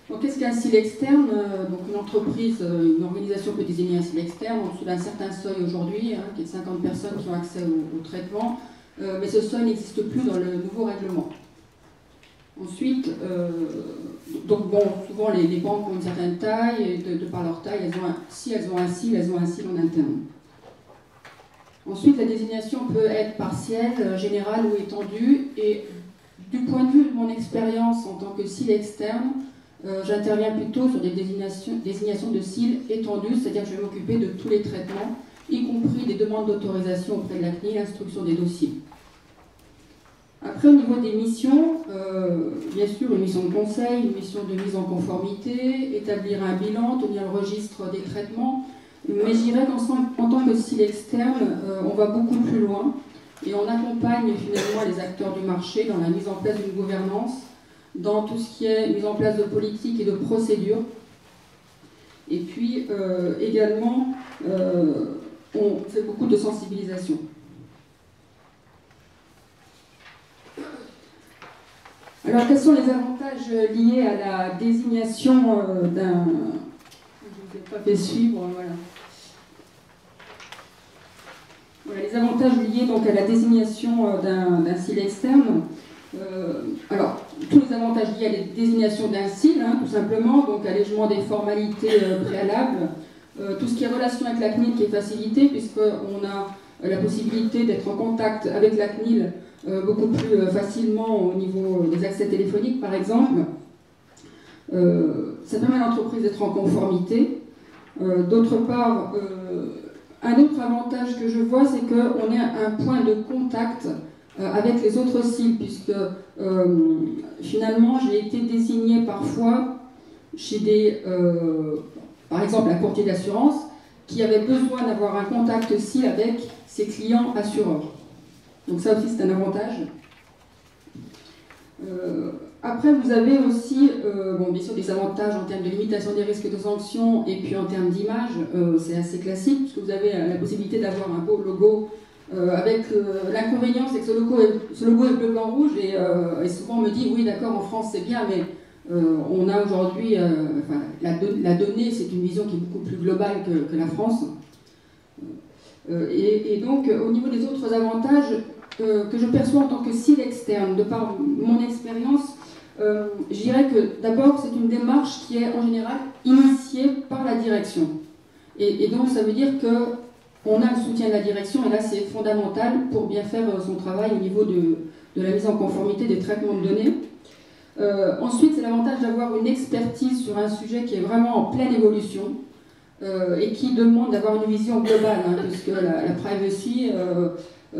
Donc, qu'est-ce qu'un SIL externe? Donc, une entreprise, une organisation peut désigner un SIL externe en dessous d'un certain seuil aujourd'hui, hein, qui est de 50 personnes qui ont accès au traitement, mais ce seuil n'existe plus dans le nouveau règlement. Ensuite, donc bon, souvent les banques ont une certaine taille, et de par leur taille, si elles ont un SIL, elles ont un SIL en interne. Ensuite, la désignation peut être partielle, générale ou étendue, et du point de vue de mon expérience en tant que SIL externe, j'interviens plutôt sur des désignations de SIL étendues, c'est-à-dire que je vais m'occuper de tous les traitements, y compris des demandes d'autorisation auprès de la CNIL, l'instruction des dossiers. Après, au niveau des missions, bien sûr, une mission de conseil, une mission de mise en conformité, établir un bilan, tenir le registre des traitements, mais je dirais qu'en tant que SIL externe, on va beaucoup plus loin et on accompagne finalement les acteurs du marché dans la mise en place d'une gouvernance, dans tout ce qui est mise en place de politique et de procédures. Et puis également, on fait beaucoup de sensibilisation. Alors, quels sont les avantages liés à la désignation d'un... Je ne vous ai pas fait suivre, voilà. Voilà, les avantages liés donc à la désignation d'un SIL externe. Alors, tous les avantages liés à la désignation d'un SIL, hein, tout simplement, donc allègement des formalités préalables, tout ce qui est relation avec la CNIL qui est facilité, puisqu'on a la possibilité d'être en contact avec la CNIL beaucoup plus facilement au niveau des accès téléphoniques, par exemple. Ça permet à l'entreprise d'être en conformité. D'autre part, un autre avantage que je vois, c'est qu'on est un point de contact avec les autres SIL, puisque finalement, j'ai été désignée parfois chez des, par exemple, un courtier d'assurance qui avait besoin d'avoir un contact SIL avec ses clients assureurs. Donc ça aussi, c'est un avantage. Après, vous avez aussi, bon, bien sûr, des avantages en termes de limitation des risques de sanctions et puis en termes d'image, c'est assez classique, puisque vous avez la possibilité d'avoir un beau logo avec l'inconvénient, c'est que ce logo est bleu, blanc, rouge, et souvent on me dit, oui, d'accord, en France c'est bien, mais on a aujourd'hui, enfin, la donnée, c'est une vision qui est beaucoup plus globale que la France. Et donc, au niveau des autres avantages que je perçois en tant que SIL externe, de par mon expérience, je dirais que d'abord, c'est une démarche qui est en général initiée par la direction. Et donc, ça veut dire qu'on a le soutien de la direction, et là, c'est fondamental pour bien faire son travail au niveau de la mise en conformité des traitements de données. Ensuite, c'est l'avantage d'avoir une expertise sur un sujet qui est vraiment en pleine évolution et qui demande d'avoir une vision globale, hein, puisque la privacy,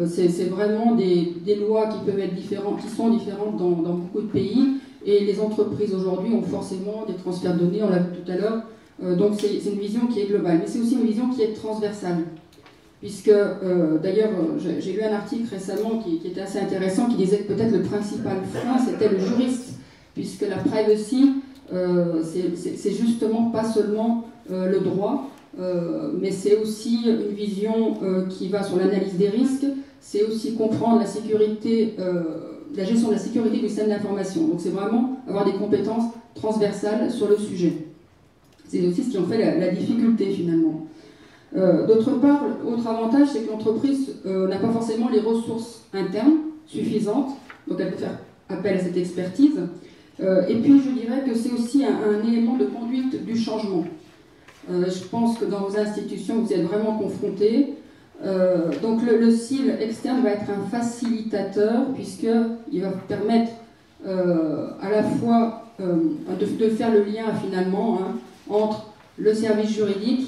c'est vraiment des lois qui peuvent être différentes, qui sont différentes dans beaucoup de pays, et les entreprises aujourd'hui ont forcément des transferts de données, on l'a vu tout à l'heure, donc c'est une vision qui est globale, mais c'est aussi une vision qui est transversale, puisque d'ailleurs j'ai lu un article récemment qui était assez intéressant, qui disait que peut-être le principal frein c'était le juriste, puisque la privacy c'est justement pas seulement le droit, mais c'est aussi une vision qui va sur l'analyse des risques, c'est aussi comprendre la sécurité, la gestion de la sécurité du système d'information. Donc c'est vraiment avoir des compétences transversales sur le sujet. C'est aussi ce qui en fait la difficulté finalement. D'autre part, autre avantage, c'est que l'entreprise n'a pas forcément les ressources internes suffisantes, donc elle peut faire appel à cette expertise. Et puis je dirais que c'est aussi un élément de conduite du changement. Je pense que dans vos institutions, vous êtes vraiment confrontés. Donc le SIL externe va être un facilitateur, puisqu'il va permettre à la fois de faire le lien finalement, hein, entre le service juridique,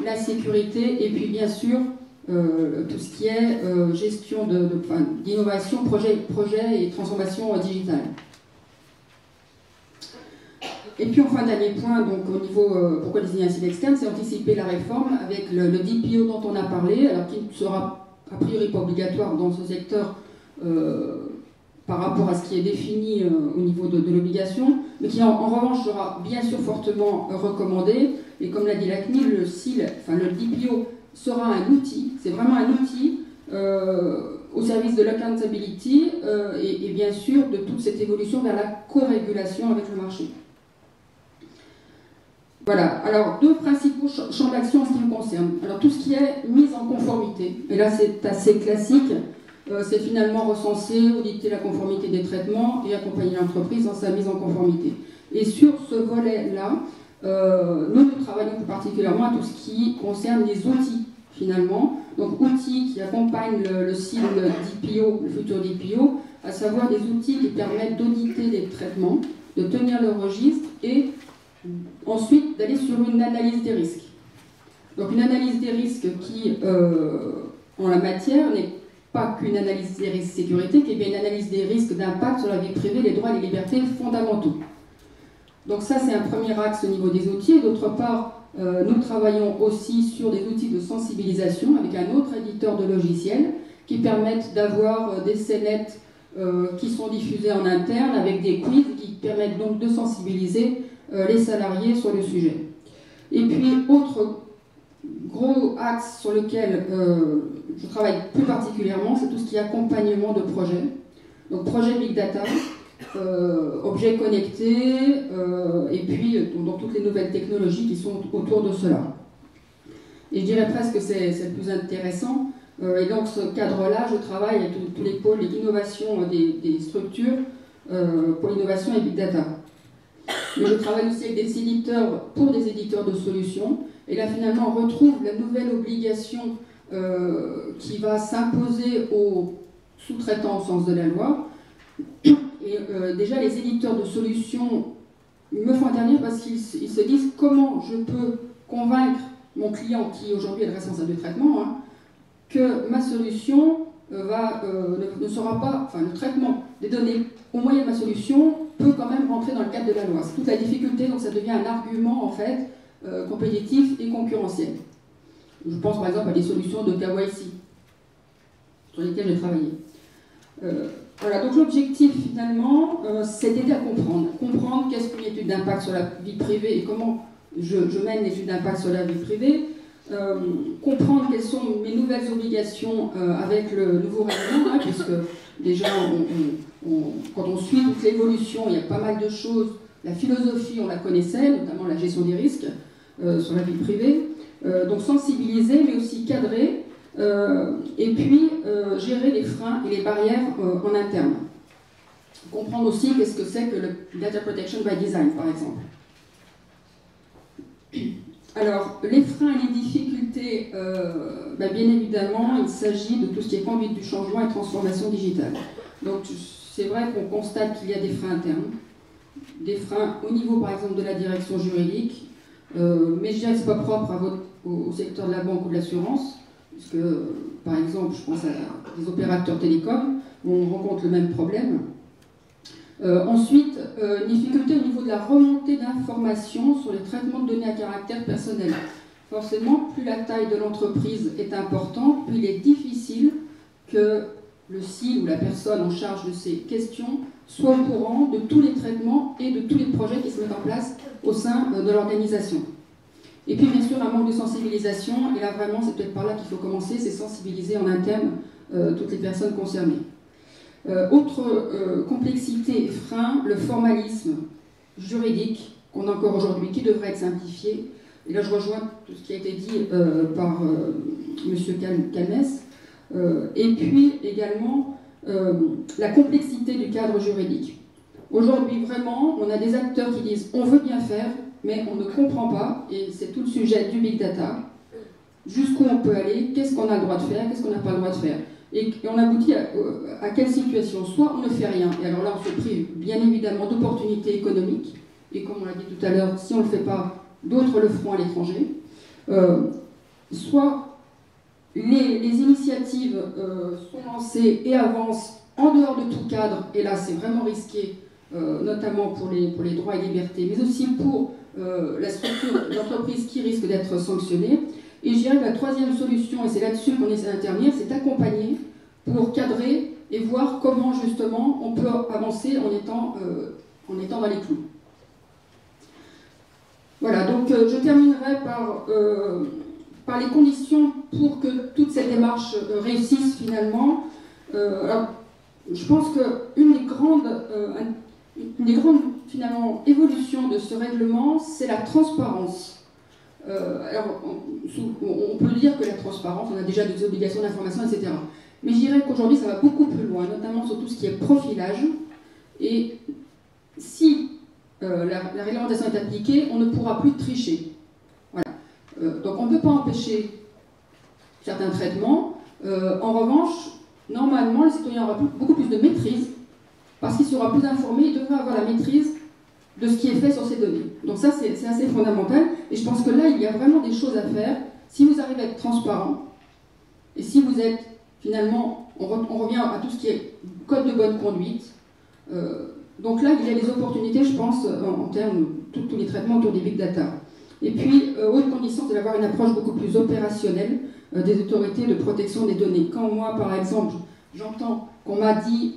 la sécurité et puis bien sûr tout ce qui est gestion d'innovation, projet et transformation digitale. Et puis enfin, dernier point, donc au niveau pourquoi désigner un SIL externe, c'est anticiper la réforme avec le DPO dont on a parlé, alors qui ne sera a priori pas obligatoire dans ce secteur par rapport à ce qui est défini au niveau de l'obligation, mais qui en revanche sera bien sûr fortement recommandé. Et comme l'a dit la CNIL, le SIL, enfin le DPO sera un outil, c'est vraiment un outil au service de l'accountability et bien sûr de toute cette évolution vers la co-régulation avec le marché. Voilà, alors deux principaux champs d'action en ce qui me concerne. Alors tout ce qui est mise en conformité, et là c'est assez classique, c'est finalement recenser, auditer la conformité des traitements et accompagner l'entreprise dans sa mise en conformité. Et sur ce volet-là, nous travaillons plus particulièrement à tout ce qui concerne les outils finalement, donc outils qui accompagnent le cible DPO, le futur DPO, à savoir des outils qui permettent d'auditer les traitements, de tenir le registre et ensuite d'aller sur une analyse des risques. Donc une analyse des risques qui, en la matière, n'est pas qu'une analyse des risques sécurité, qui est bien une analyse des risques d'impact sur la vie privée, les droits et les libertés fondamentaux. Donc ça, c'est un premier axe au niveau des outils. Et d'autre part, nous travaillons aussi sur des outils de sensibilisation avec un autre éditeur de logiciels qui permettent d'avoir des scénettes qui sont diffusées en interne avec des quiz qui permettent donc de sensibiliser les salariés sur le sujet. Et puis, autre gros axe sur lequel je travaille plus particulièrement, c'est tout ce qui est accompagnement de projets. Donc, projet Big Data, objets connectés, et puis dans toutes les nouvelles technologies qui sont autour de cela. Et je dirais presque que c'est le plus intéressant. Et dans ce cadre-là, je travaille avec tous les pôles d'innovation des structures pour l'innovation et Big Data. Mais je travaille aussi avec des éditeurs pour des éditeurs de solutions. Et là, finalement, on retrouve la nouvelle obligation qui va s'imposer aux sous-traitants au sens de la loi. Et déjà, les éditeurs de solutions me font intervenir parce qu'ils se disent comment je peux convaincre mon client, qui aujourd'hui est le responsable de traitement, que ma solution ne sera pas, enfin le traitement des données au moyen de ma solution peut quand même rentrer dans le cadre de la loi. C'est toute la difficulté, donc ça devient un argument en fait compétitif et concurrentiel. Je pense par exemple à des solutions de KYC sur lesquelles j'ai travaillé. Voilà, donc l'objectif finalement, c'est d'aider à comprendre qu'est-ce qu'une étude d'impact sur la vie privée et comment je mène l'étude d'impact sur la vie privée, comprendre quelles sont mes nouvelles obligations avec le nouveau règlement, puisque déjà quand on suit toute l'évolution, il y a pas mal de choses. La philosophie, on la connaissait, notamment la gestion des risques sur la vie privée, donc sensibiliser, mais aussi cadrer. Et puis gérer les freins et les barrières en interne. Comprendre aussi qu'est-ce que c'est que le Data Protection by Design, par exemple. Alors, les freins et les difficultés, bien évidemment, il s'agit de tout ce qui est conduite du changement et transformation digitale. Donc, c'est vrai qu'on constate qu'il y a des freins internes, des freins au niveau, par exemple, de la direction juridique, mais je dirais que ce n'est pas propre au secteur de la banque ou de l'assurance. Puisque, par exemple, je pense à des opérateurs télécoms, où on rencontre le même problème. Ensuite, une difficulté au niveau de la remontée d'informations sur les traitements de données à caractère personnel. Forcément, plus la taille de l'entreprise est importante, plus il est difficile que le CIL ou la personne en charge de ces questions soit au courant de tous les traitements et de tous les projets qui se mettent en place au sein de l'organisation. Et puis bien sûr un manque de sensibilisation, et là vraiment c'est peut-être par là qu'il faut commencer, c'est sensibiliser en interne toutes les personnes concernées. Autre complexité et frein, le formalisme juridique qu'on a encore aujourd'hui, qui devrait être simplifié. Et là je rejoins tout ce qui a été dit par M. Calmès. Et puis également la complexité du cadre juridique. Aujourd'hui vraiment, on a des acteurs qui disent on veut bien faire, mais on ne comprend pas, et c'est tout le sujet du Big Data, jusqu'où on peut aller, qu'est-ce qu'on a le droit de faire, qu'est-ce qu'on n'a pas le droit de faire. Et on aboutit à quelle situation? Soit on ne fait rien, et alors là on se prive bien évidemment d'opportunités économiques, et comme on l'a dit tout à l'heure, si on ne le fait pas, d'autres le feront à l'étranger. Soit les initiatives sont lancées et avancent en dehors de tout cadre, et là c'est vraiment risqué, notamment pour les droits et libertés, mais aussi pour la structure d'entreprise qui risque d'être sanctionnée. Et je dirais que la troisième solution, et c'est là-dessus qu'on essaie d'intervenir, c'est d'accompagner pour cadrer et voir comment justement on peut avancer en étant dans les clous. Voilà, donc je terminerai par les conditions pour que toute cette démarche réussisse finalement. Alors, je pense qu'une des grandes une des grandes, finalement, évolutions de ce règlement, c'est la transparence. Alors, on peut dire que la transparence, on a déjà des obligations d'information, etc. Mais je dirais qu'aujourd'hui, ça va beaucoup plus loin, notamment sur tout ce qui est profilage. Et si la réglementation est appliquée, on ne pourra plus tricher. Voilà. Donc on ne peut pas empêcher certains traitements. En revanche, normalement, le citoyen aura beaucoup plus de maîtrise, parce qu'il sera plus informé, il devrait avoir la maîtrise de ce qui est fait sur ces données. Donc ça, c'est assez fondamental. Et je pense que là, il y a vraiment des choses à faire. Si vous arrivez à être transparent, et si vous êtes, finalement, on revient à tout ce qui est code de bonne conduite. Donc là, il y a des opportunités, je pense, en termes de tous les traitements autour des big data. Et puis, autre condition, c'est d'avoir une approche beaucoup plus opérationnelle des autorités de protection des données. Quand moi, par exemple, j'entends qu'on m'a dit,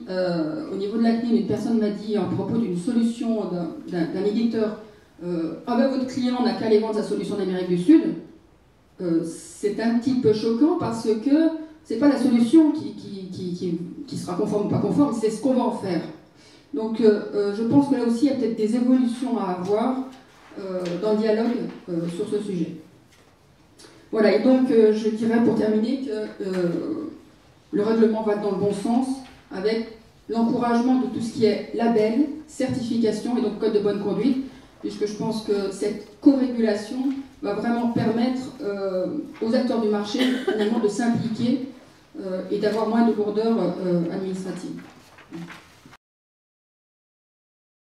au niveau de la CNIL, une personne m'a dit, à propos d'une solution d'un éditeur, ah ben votre client n'a qu'à aller vendre sa solution d'Amérique du Sud, c'est un petit peu choquant parce que c'est pas la solution qui sera conforme ou pas conforme, c'est ce qu'on va en faire. Donc je pense que là aussi, il y a peut-être des évolutions à avoir dans le dialogue sur ce sujet. Voilà, et donc je dirais pour terminer que le règlement va dans le bon sens avec l'encouragement de tout ce qui est label, certification et donc code de bonne conduite, puisque je pense que cette co-régulation va vraiment permettre aux acteurs du marché finalement de s'impliquer et d'avoir moins de lourdeur administrative.